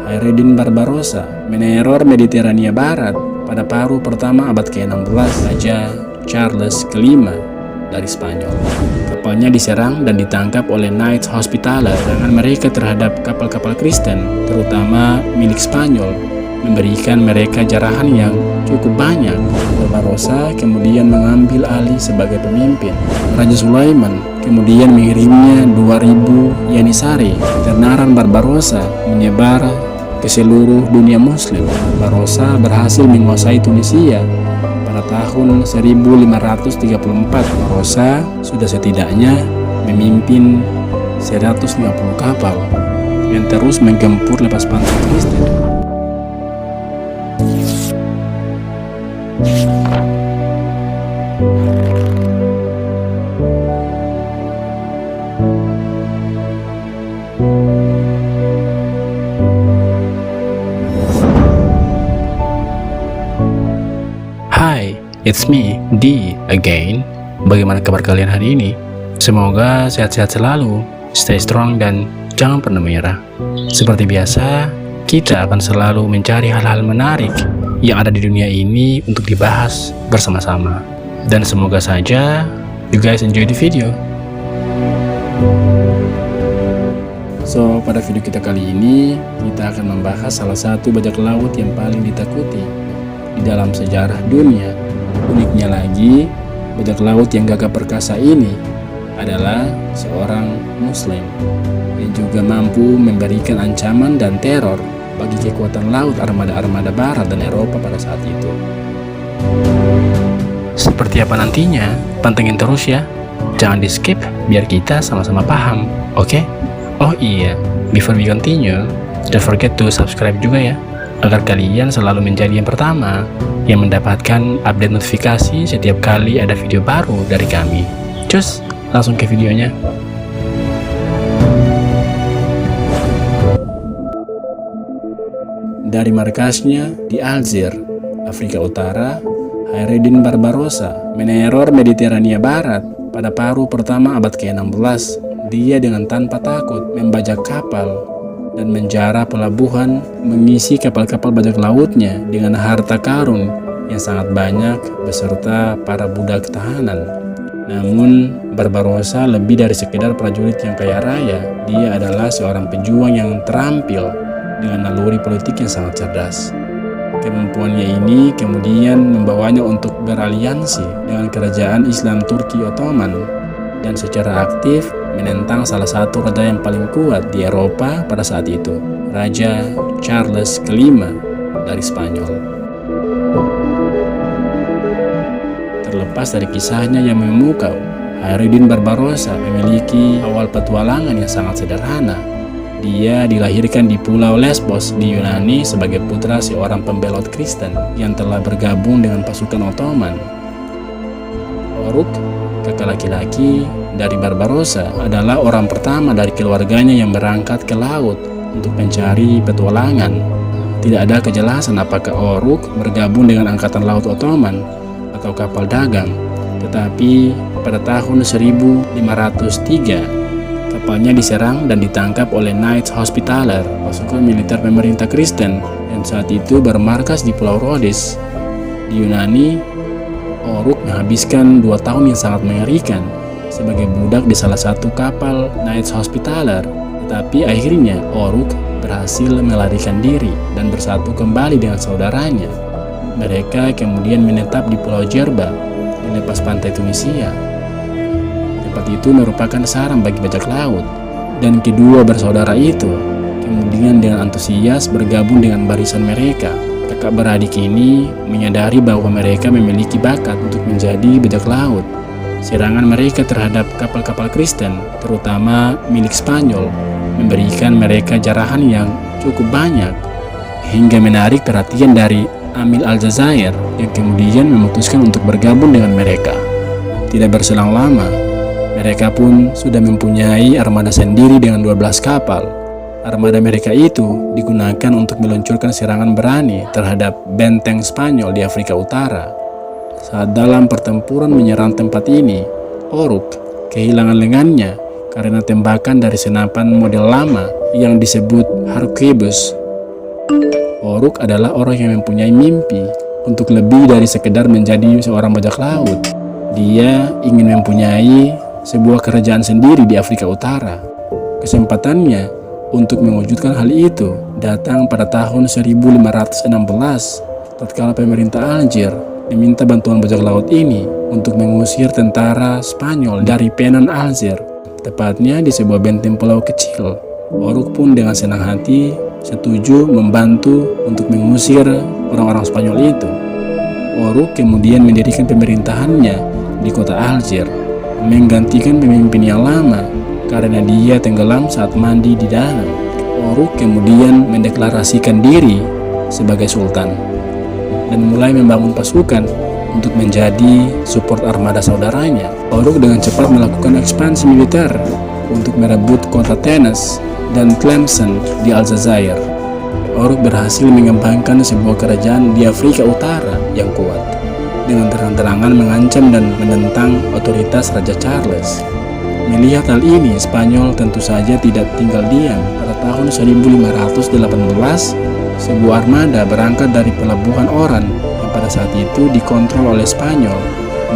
Hayreddin Barbarossa meneror Mediterania Barat pada paruh pertama abad ke-16 Raja Charles kelima dari Spanyol. Kapalnya diserang dan ditangkap oleh Knights Hospitaller. Serangan mereka terhadap kapal-kapal Kristen, terutama milik Spanyol, memberikan mereka jarahan yang cukup banyak. Barbarossa kemudian mengambil alih sebagai pemimpin. Raja Sulaiman kemudian mengirimnya 2000 Yanisari. Ketenaran Barbarossa menyebar ke seluruh dunia Muslim. Barbarossa berhasil menguasai Tunisia pada tahun 1534. Barbarossa sudah setidaknya memimpin 150 kapal yang terus menggempur lepas pantai Kristen. Hai, it's me, D again. Bagaimana kabar kalian hari ini? Semoga sehat-sehat selalu, stay strong dan jangan pernah menyerah. Seperti biasa, kita akan selalu mencari hal-hal menarik yang ada di dunia ini untuk dibahas bersama-sama. Dan semoga saja you guys enjoy the video. So, pada video kita kali ini, kita akan membahas salah satu bajak laut yang paling ditakuti di dalam sejarah dunia. Uniknya lagi, bajak laut yang gagah perkasa ini adalah seorang Muslim yang juga mampu memberikan ancaman dan teror bagi kekuatan laut armada-armada Barat dan Eropa pada saat itu. Seperti apa nantinya? Pantengin terus ya. Jangan di skip biar kita sama-sama paham, oke? Oh iya, before we continue, don't forget to subscribe juga ya, agar kalian selalu menjadi yang pertama yang mendapatkan update notifikasi setiap kali ada video baru dari kami. Cus, langsung ke videonya. Dari markasnya di Algiers, Afrika Utara, Hayreddin Barbarossa meneror Mediterania Barat pada paruh pertama abad ke-16. Dia dengan tanpa takut membajak kapal dan menjara pelabuhan, mengisi kapal-kapal bajak lautnya dengan harta karun yang sangat banyak beserta para budak tahanan. Namun Barbarossa lebih dari sekedar prajurit yang kaya raya. Dia adalah seorang pejuang yang terampil dengan naluri politik yang sangat cerdas. Kemampuannya ini kemudian membawanya untuk beraliansi dengan kerajaan Islam Turki Ottoman dan secara aktif menentang salah satu raja yang paling kuat di Eropa pada saat itu, Raja Charles kelima dari Spanyol. Terlepas dari kisahnya yang memukau, Hayreddin Barbarossa memiliki awal petualangan yang sangat sederhana. Dia dilahirkan di Pulau Lesbos di Yunani sebagai putra seorang pembelot Kristen yang telah bergabung dengan pasukan Ottoman. Oruk, kakak laki-laki dari Barbarossa, adalah orang pertama dari keluarganya yang berangkat ke laut untuk mencari petualangan. Tidak ada kejelasan apakah Oruk bergabung dengan angkatan laut Ottoman atau kapal dagang, tetapi pada tahun 1503 kapalnya diserang dan ditangkap oleh Knights Hospitaller, pasukan militer pemerintah Kristen yang saat itu bermarkas di Pulau Rhodes di Yunani. Oruk menghabiskan 2 tahun yang sangat mengerikan sebagai budak di salah satu kapal Knights Hospitaller, tetapi akhirnya Oruk berhasil melarikan diri dan bersatu kembali dengan saudaranya. Mereka kemudian menetap di Pulau Jerba di lepas pantai Tunisia. Tempat itu merupakan sarang bagi bajak laut, dan kedua bersaudara itu kemudian dengan antusias bergabung dengan barisan mereka. Kakak beradik ini menyadari bahwa mereka memiliki bakat untuk menjadi bajak laut. Serangan mereka terhadap kapal-kapal Kristen, terutama milik Spanyol, memberikan mereka jarahan yang cukup banyak, hingga menarik perhatian dari Amil Aljazair yang kemudian memutuskan untuk bergabung dengan mereka. Tidak berselang lama, mereka pun sudah mempunyai armada sendiri dengan 12 kapal. Armada mereka itu digunakan untuk meluncurkan serangan berani terhadap benteng Spanyol di Afrika Utara. Saat dalam pertempuran menyerang tempat ini, Oruk kehilangan lengannya karena tembakan dari senapan model lama yang disebut Harquebus. Oruk adalah orang yang mempunyai mimpi untuk lebih dari sekedar menjadi seorang bajak laut. Dia ingin mempunyai sebuah kerajaan sendiri di Afrika Utara. Kesempatannya untuk mewujudkan hal itu datang pada tahun 1516 tatkala pemerintah Algier meminta bantuan bajak laut ini untuk mengusir tentara Spanyol dari Penan Algier, tepatnya di sebuah benteng pulau kecil. Oruk pun dengan senang hati setuju membantu untuk mengusir orang-orang Spanyol itu. Oruk kemudian mendirikan pemerintahannya di kota Algier, menggantikan pemimpin yang lama karena dia tenggelam saat mandi di danau. Oruk kemudian mendeklarasikan diri sebagai sultan dan mulai membangun pasukan untuk menjadi support armada saudaranya. Oruk dengan cepat melakukan ekspansi militer untuk merebut kota Tenes dan Tlemcen di Aljazair. Oruk berhasil mengembangkan sebuah kerajaan di Afrika Utara yang kuat, dengan terang-terangan mengancam dan menentang otoritas Raja Charles. Melihat hal ini, Spanyol tentu saja tidak tinggal diam. Pada tahun 1518, sebuah armada berangkat dari pelabuhan Oran yang pada saat itu dikontrol oleh Spanyol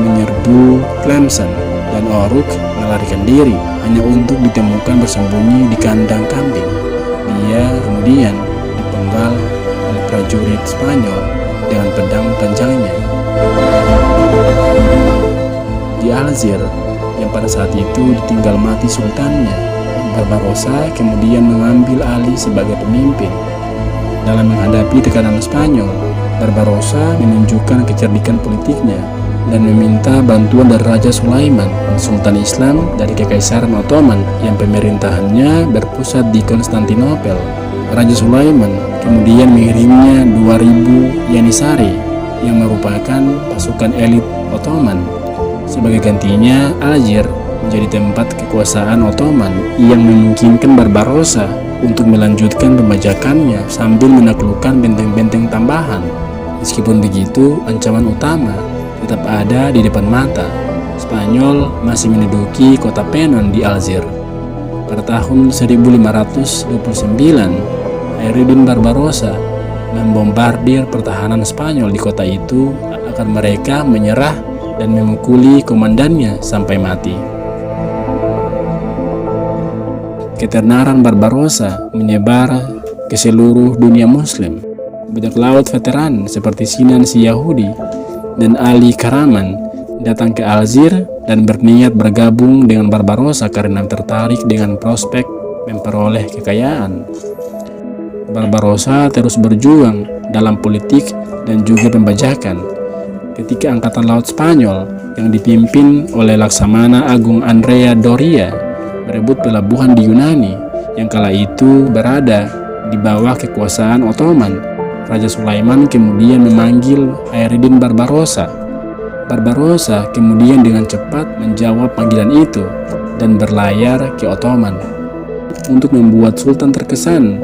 menyerbu Tlemcen, dan Oruk melarikan diri hanya untuk ditemukan bersembunyi di kandang kambing. Dia kemudian dipenggal oleh prajurit Spanyol dengan pedang panjangnya. Di Algier yang pada saat itu ditinggal mati sultannya, Barbarossa kemudian mengambil alih sebagai pemimpin. Dalam menghadapi tekanan Spanyol, Barbarossa menunjukkan kecerdikan politiknya dan meminta bantuan dari Raja Sulaiman, Sultan Islam dari Kekaisaran Ottoman yang pemerintahannya berpusat di Konstantinopel. Raja Sulaiman kemudian mengirimnya 2000 Janissary yang merupakan pasukan elit Ottoman. Sebagai gantinya, Algier menjadi tempat kekuasaan Ottoman yang memungkinkan Barbarossa untuk melanjutkan pembajakannya sambil menaklukkan benteng-benteng tambahan. Meskipun begitu, ancaman utama tetap ada di depan mata. Spanyol masih menduduki kota Penan di Algier. Pada tahun 1529, Hayreddin Barbarossa membombardir pertahanan Spanyol di kota itu agar mereka menyerah dan memukuli komandannya sampai mati. Ketenaran Barbarossa menyebar ke seluruh dunia Muslim. Bajak laut veteran seperti Sinan si Yahudi dan Ali Karaman datang ke Algier dan berniat bergabung dengan Barbarossa karena tertarik dengan prospek memperoleh kekayaan. Barbarossa terus berjuang dalam politik dan juga pembajakan. Ketika Angkatan Laut Spanyol yang dipimpin oleh Laksamana Agung Andrea Doria berebut pelabuhan di Yunani yang kala itu berada di bawah kekuasaan Ottoman, Raja Sulaiman kemudian memanggil Hayreddin Barbarossa. Barbarossa kemudian dengan cepat menjawab panggilan itu dan berlayar ke Ottoman. Untuk membuat Sultan terkesan,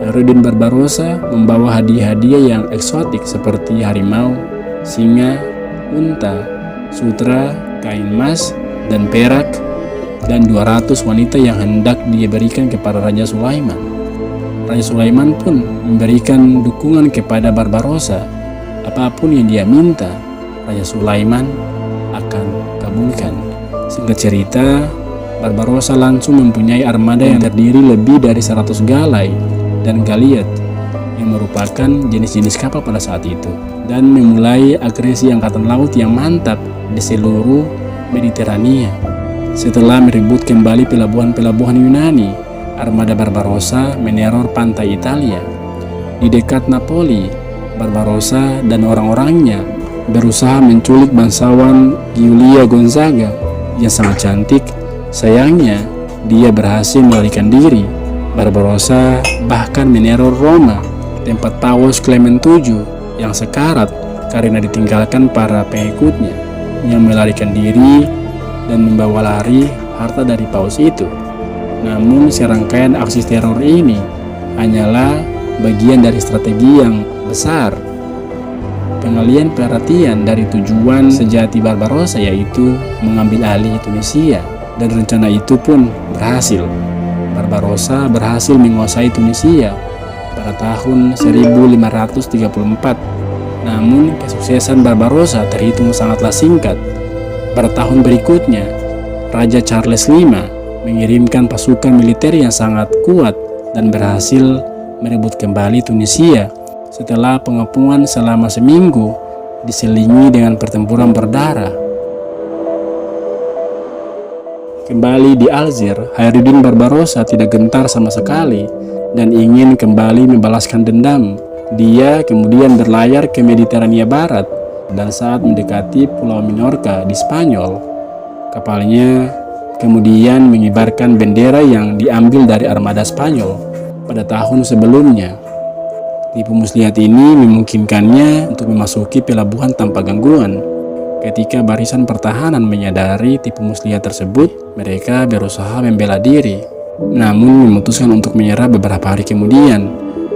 Hayreddin Barbarossa membawa hadiah-hadiah yang eksotik seperti harimau, singa, unta, sutra, kain emas, dan perak, dan 200 wanita yang hendak dia berikan kepada Raja Sulaiman. Raja Sulaiman pun memberikan dukungan kepada Barbarossa. Apapun yang dia minta, Raja Sulaiman akan kabulkan. Singkat cerita, Barbarossa langsung mempunyai armada yang terdiri lebih dari 100 galai dan galiot yang merupakan jenis-jenis kapal pada saat itu, dan memulai agresi angkatan laut yang mantap di seluruh Mediterania. Setelah merebut kembali pelabuhan-pelabuhan Yunani, armada Barbarossa meneror pantai Italia. Di dekat Napoli, Barbarossa dan orang-orangnya berusaha menculik bangsawan Giulia Gonzaga yang sangat cantik. Sayangnya, dia berhasil melarikan diri. Barbarossa bahkan meneror Roma, tempat Paus Clement VII yang sekarat karena ditinggalkan para pengikutnya, yang melarikan diri dan membawa lari harta dari Paus itu. Namun serangkaian aksi teror ini hanyalah bagian dari strategi yang besar. Pengalihan perhatian dari tujuan sejati Barbarossa, yaitu mengambil alih Tunisia, dan rencana itu pun berhasil. Barbarossa berhasil menguasai Tunisia pada tahun 1534. Namun, kesuksesan Barbarossa terhitung sangatlah singkat. Pada tahun berikutnya, Raja Charles V mengirimkan pasukan militer yang sangat kuat dan berhasil merebut kembali Tunisia setelah pengepungan selama seminggu diselingi dengan pertempuran berdarah. Kembali di Algiers, Khairuddin Barbarossa tidak gentar sama sekali dan ingin kembali membalaskan dendam. Dia kemudian berlayar ke Mediterania Barat, dan saat mendekati Pulau Minorca di Spanyol, kapalnya kemudian mengibarkan bendera yang diambil dari armada Spanyol pada tahun sebelumnya. Tipu muslihat ini memungkinkannya untuk memasuki pelabuhan tanpa gangguan. Ketika barisan pertahanan menyadari tipu muslihat tersebut, mereka berusaha membela diri, namun memutuskan untuk menyerah beberapa hari kemudian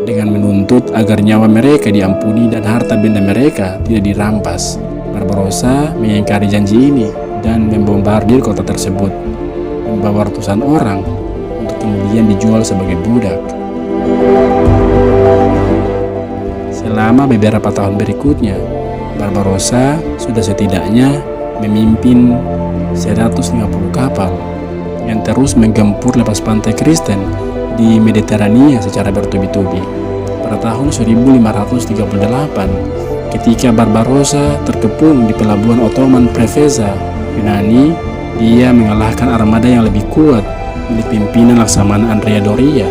dengan menuntut agar nyawa mereka diampuni dan harta benda mereka tidak dirampas. Barbarossa mengingkari janji ini dan membombardir kota tersebut, membawa ratusan orang untuk kemudian dijual sebagai budak. Selama beberapa tahun berikutnya, Barbarossa sudah setidaknya memimpin 150 kapal yang terus menggempur lepas pantai Kristen di Mediterania secara bertubi-tubi. Pada tahun 1538, ketika Barbarossa terkepung di pelabuhan Ottoman Preveza, Yunani, dia mengalahkan armada yang lebih kuat milik pimpinan Laksamana Andrea Doria.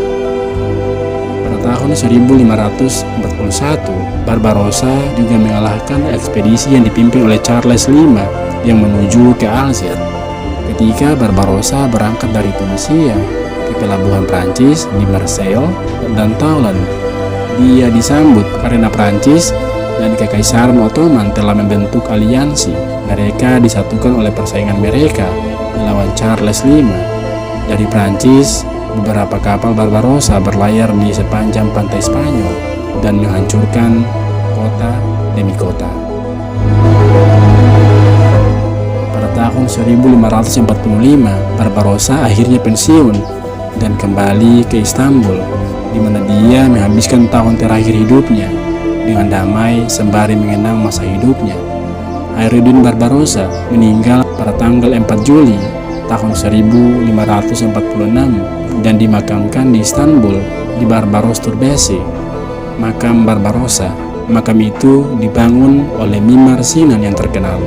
Pada tahun 1541, Barbarossa juga mengalahkan ekspedisi yang dipimpin oleh Charles V yang menuju ke Algiers. Ketika Barbarossa berangkat dari Tunisia ke pelabuhan Prancis di Marseille dan Toulon, dia disambut karena Prancis dan Kekaisaran Ottoman telah membentuk aliansi. Mereka disatukan oleh persaingan mereka melawan Charles V. Dari Prancis, beberapa kapal Barbarossa berlayar di sepanjang pantai Spanyol dan menghancurkan kota demi kota. Pada tahun 1545, Barbarossa akhirnya pensiun dan kembali ke Istanbul, di mana dia menghabiskan tahun terakhir hidupnya dengan damai sembari mengenang masa hidupnya. Khairuddin Barbarossa meninggal pada tanggal 4 Juli tahun 1546 dan dimakamkan di Istanbul di Barbaros Türbesi, makam Barbarossa. Makam itu dibangun oleh Mimar Sinan yang terkenal.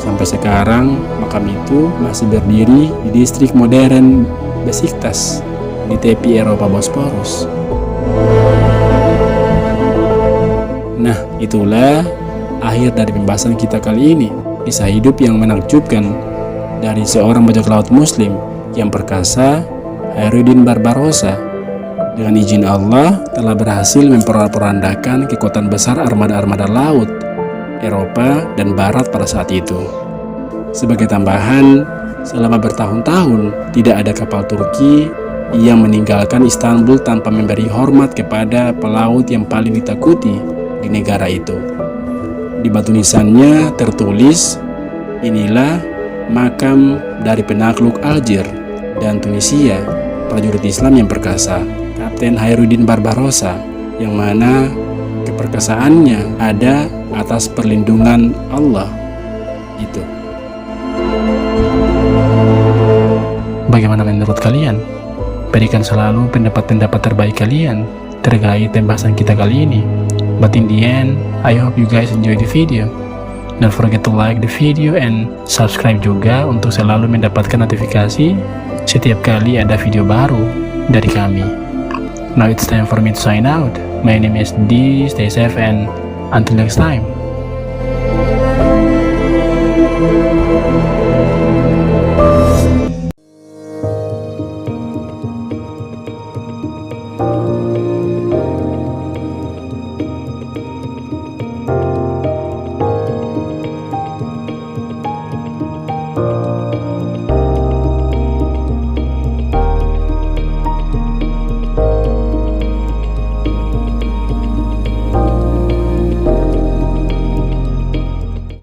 Sampai sekarang, makam itu masih berdiri di distrik modern Besiktas di tepi Eropa Bosporus. Nah, itulah akhir dari pembahasan kita kali ini. Kisah hidup yang menakjubkan dari seorang bajak laut muslim yang perkasa, Khairuddin Barbarossa, dengan izin Allah telah berhasil memporak-porandakan kekuatan besar armada-armada laut Eropa dan Barat pada saat itu. Sebagai tambahan, selama bertahun-tahun tidak ada kapal Turki yang meninggalkan Istanbul tanpa memberi hormat kepada pelaut yang paling ditakuti di negara itu. Di batu nisannya tertulis, "Inilah makam dari penakluk Algiers dan Tunisia, prajurit Islam yang perkasa, Kapten Khairuddin Barbarossa, yang mana keperkasaannya ada atas perlindungan Allah." Itu. Bagaimana menurut kalian? Berikan selalu pendapat-pendapat terbaik kalian terkait pembahasan kita kali ini. But in the end, I hope you guys enjoy the video. Don't forget to like the video and subscribe juga untuk selalu mendapatkan notifikasi setiap kali ada video baru dari kami. Now it's time for me to sign out. My name is D. Stay safe and until next time.